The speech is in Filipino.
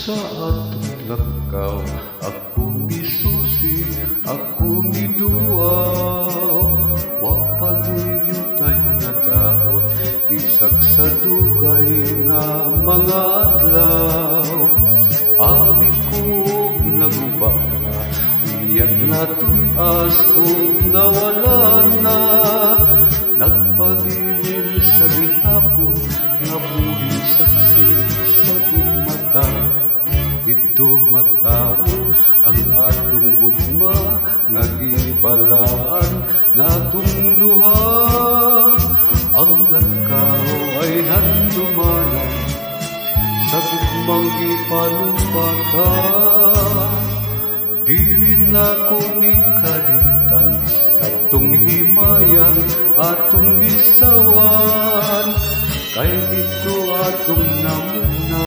Sa atong lakaw, ako misusi, ako miduaw. Wa pagyuyutay nga daot, bisag sa dugay nga mga adlaw. Abi ko naguba na, uyak na tunas ug nawala na. Nagpabilin sa gihapon, nga buhin saksi sa tumata. Ito matao ang atong gugma, nga gibalaan natong duha. Ang lakaw ay handumanan, sa gugmang gipanupata. Dili na ko ni kalitan, katong himayan atong gisawan. Kay ito atong namuna.